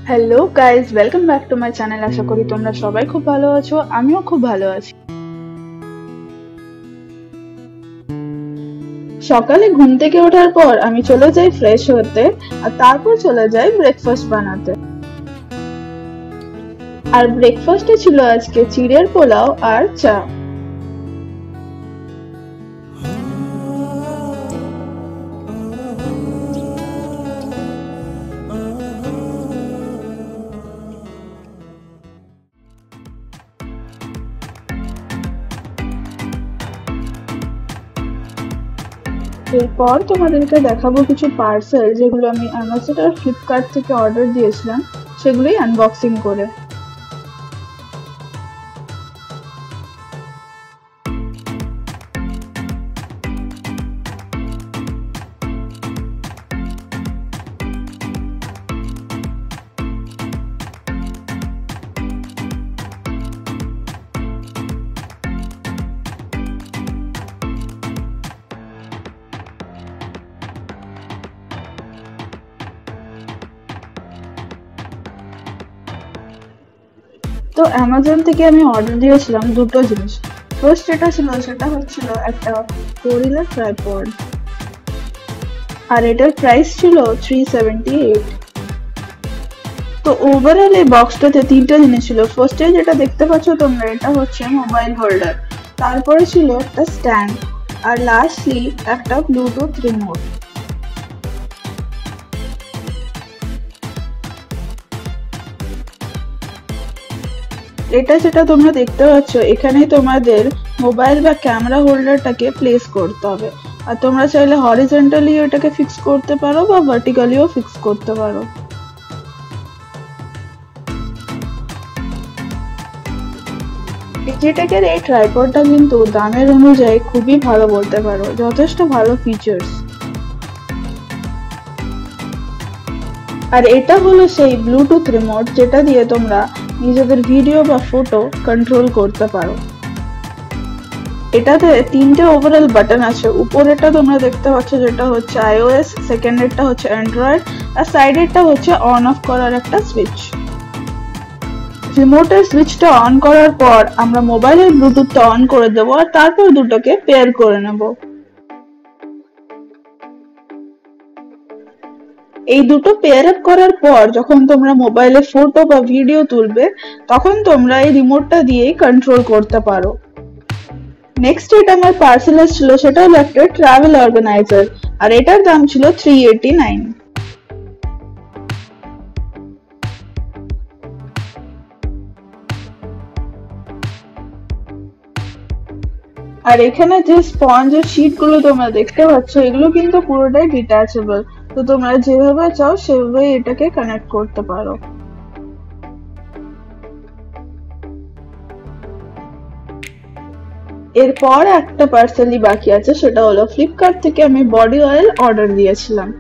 Hello guys, welcome back to my channel. আশা করি তোমরা সবাই খুব ভালো আছো, আমিও খুব ভালো আছি। সকালে ঘুম থেকে ওঠার পর আমি চলে যাই ফ্রেশ হতে, আর তারপর চলে যাই ব্রেকফাস্ট বানাতে। আর ব্রেকফাস্টে ছিল আজকে চিড়ের পোলাও আর চা। এরপর তোমাদেরকে দেখাবো কিছু পার্সেল যেগুলো আমি অ্যামাজন আর ফ্লিপকার্ট থেকে অর্ডার দিয়েছিলাম, সেগুলোই আনবক্সিং করে। তো অ্যামাজন থেকে আমি অর্ডার দিয়েছিলাম দুটো জিনিস। ফার্স্ট যেটা ছিল সেটা হচ্ছিল একটা গরিলা ট্রাইপড, আর এটার প্রাইস ছিল 378। তো ওভারঅল এই বক্সটাতে তিনটা জিনিস ছিল। ফার্স্টে যেটা দেখতে পাচ্ছ তোমরা, এটা হচ্ছে মোবাইল হোল্ডার, তারপরে ছিল একটা স্ট্যান্ড, আর লাস্টলি একটা ব্লুটুথ রিমোট। এটা যেটা তোমরা দেখতে পাচ্ছ, এখানে তোমাদের মোবাইল বা ক্যামেরা হোল্ডারটাকে প্লেস করতে হবে। আর তোমরা চাইলে হরিজন্টালি এটাকে ফিক্স করতে পারো বা ভার্টিক্যালিও ফিক্স করতে পারো। ডিজিটেকের এই ট্রাইপডটা কিন্তু দামের অনুযায়ী খুবই ভালো বলতে পারো, যথেষ্ট ভালো ফিচার্স। আর এটা হলো সেই ব্লুটুথ রিমোট যেটা দিয়ে তোমরা নিজেদের ভিডিও বা ফটো কন্ট্রোল করতে পারো। এটাতে তিনটে ওভারঅল বাটন আছে। উপরেরটা তোমরা দেখতে পাচ্ছ যেটা হচ্ছে iOS, সেকেন্ডেরটা হচ্ছে অ্যান্ড্রয়েড, আর সাইডেরটা হচ্ছে অন অফ করার একটা সুইচ। রিমোটের সুইচটা অন করার পর আমরা মোবাইলের ব্লুটুথটা অন করে দেবো, আর তারপর দুটোকে পেয়ার করে নেব। এই দুটো পেয়ার আপ করার পর যখন তোমরা মোবাইলে ফটো বা ভিডিও তুলবে, তখন তোমরা এই রিমোটটা দিয়েই কন্ট্রোল করতে পারো। নেক্সট যেটা আমার পার্সেল ছিল সেটা হলো একটা ট্রাভেল অর্গানাইজার, আর এটার দাম ছিল 389। আর এখানে যে স্পঞ্জের শিট গুলো তোমরা দেখতে পাচ্ছ, এগুলো কিন্তু পুরোটাই ডিটাচেবল। তো তোমরা যেভাবে চাও সেভাবে এটাকে কানেক্ট করতে পারো। এরপর একটা পার্সেলই বাকি আছে, সেটা হলো ফ্লিপকার্ট থেকে আমি বডি অয়েল অর্ডার দিয়েছিলাম।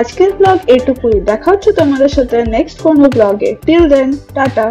আজকের ব্লগ এটুকুই। দেখা হচ্ছে তোমাদের সাথে নেক্সট কোনো ব্লগে। Till then, tata.